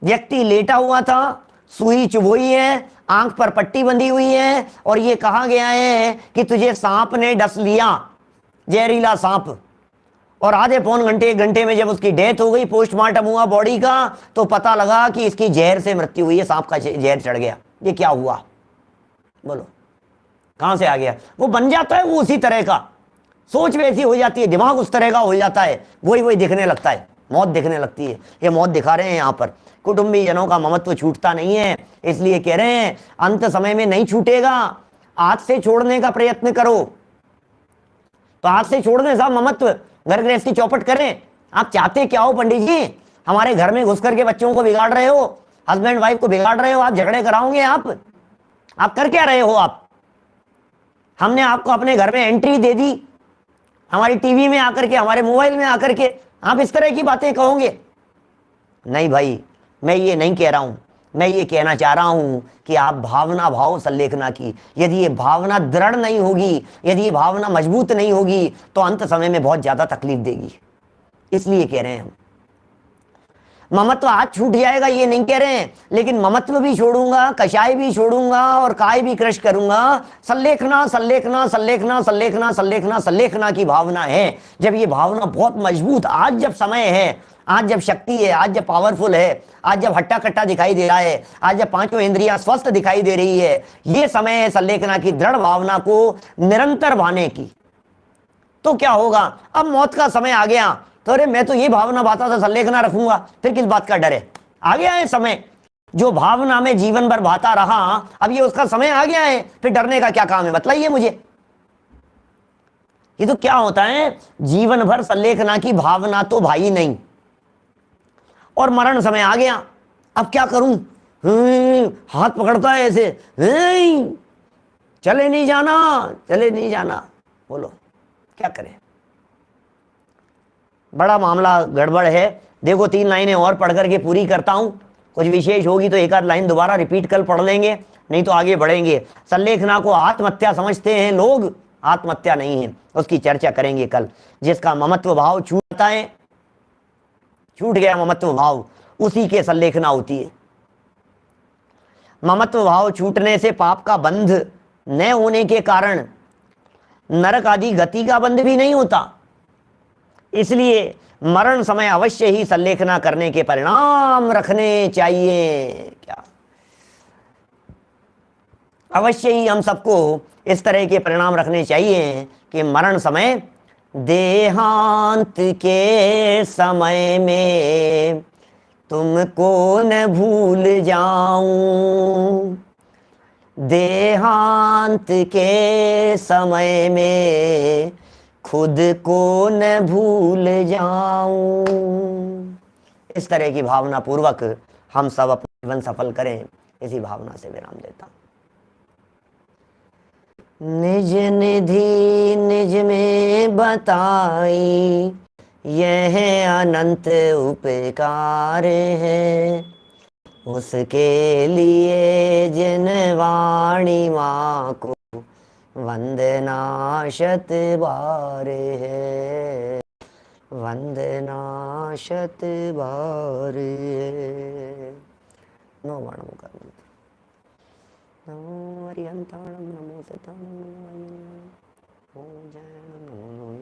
व्यक्ति लेटा हुआ था, सुई चुभोई है, आंख पर पट्टी बंधी हुई है, और ये कहा गया है कि तुझे सांप ने डस लिया, जहरीला सांप। और आधे पौन घंटे 1 घंटे में जब उसकी डेथ हो गई, पोस्टमार्टम हुआ बॉडी का, तो पता लगा कि इसकी जहर से मृत्यु हुई है, सांप का जहर चढ़ गया। ये क्या हुआ बोलो, कहां से आ गया। वो बन जाता है वो उसी तरह का, सोच वैसी हो जाती है, दिमाग उस तरह का हो जाता है, वही दिखने लगता है, मौत दिखने लगती है। ये मौत दिखा रहे हैं यहाँ पर, कुटुंबी जनों का ममत्व छूटता नहीं है, इसलिए कह रहे हैं अंत समय में नहीं छूटेगा, आज से छोड़ने का प्रयत्न करो। तो आज से छोड़ दें साहब ममत्व, घर गृहस्थी चौपट करें। आप चाहते क्या हो पंडित जी, हमारे घर में घुस करके बच्चों को बिगाड़ रहे हो, हस्बैंड वाइफ को बिगाड़ रहे हो, आप झगड़े कराओगे, आप कर क्या रहे हो आप। हमने आपको अपने घर में एंट्री दे दी, हमारी टीवी में आकर के, हमारे मोबाइल में आकर के आप इस तरह की बातें कहोगे। नहीं भाई, मैं ये नहीं कह रहा हूं, मैं ये कहना चाह रहा हूं कि आप भावना भाव संलेखना की, यदि ये भावना दृढ़ नहीं होगी, यदि ये भावना मजबूत नहीं होगी, तो अंत समय में बहुत ज्यादा तकलीफ देगी, इसलिए कह रहे हैं हम। ममत्व आज छूट जाएगा ये नहीं कह रहे हैं, लेकिन ममत्व भी छोड़ूंगा, कषाय भी छोड़ूंगा और काय भी कृष करूंगा। सल्लेखना सल्लेखना सल्लेखना सल्लेखना सल्लेखना सल्लेखना की भावना है। जब ये भावना बहुत मजबूत, आज जब समय है, आज जब शक्ति है, आज जब पावरफुल है, आज जब हट्टा कट्टा दिखाई दे रहा है, आज जब पांचों इंद्रियां स्वस्थ दिखाई दे रही है, ये समय है सल्लेखना की, दृढ़ भावना को निरंतर भाने की। तो क्या होगा, अब मौत का समय आ गया तो अरे मैं तो ये भावना भाता था सल्लेखना रखूंगा, फिर किस बात का डर है। आ गया है समय, जो भावना में जीवन भर भाता रहा, अब ये उसका समय आ गया है, फिर डरने का क्या काम है बताइए मुझे। ये तो क्या होता है, जीवन भर सल्लेखना की भावना तो भाई नहीं, और मरण समय आ गया, अब क्या करूं, हाथ पकड़ता है ऐसे, चले नहीं जाना, चले नहीं जाना, बोलो क्या करें। बड़ा मामला गड़बड़ है। देखो 3 लाइनें और पढ़ करके पूरी करता हूं, कुछ विशेष होगी तो एक आध लाइन दोबारा रिपीट कल पढ़ लेंगे, नहीं तो आगे बढ़ेंगे। सल्लेखना को आत्महत्या समझते हैं लोग, आत्महत्या नहीं है, उसकी चर्चा करेंगे कल। जिसका ममत्व भाव छूटता है, छूट गया ममत्व भाव, उसी के सल्लेखना होती है। ममत्व भाव छूटने से पाप का बंध न होने के कारण नरक आदि गति का बंध भी नहीं होता, इसलिए मरण समय अवश्य ही सल्लेखना करने के परिणाम रखने चाहिए। क्या अवश्य ही हम सबको इस तरह के परिणाम रखने चाहिए कि मरण समय, देहांत के समय में तुमको न भूल जाऊं, देहांत के समय में खुद को न भूल जाऊं। इस तरह की भावना पूर्वक हम सब अपना जीवन सफल करें, इसी भावना से विराम देता हूं। निज निधि निज में बताई, यह अनंत उपकार है, उसके लिए जिन वाणी माँ को वंदना शत बार है, वंदना शत बार है। नो वर्णम कर्म, नमो हरिहंताणं, नमो सतां, नमो जय, नमो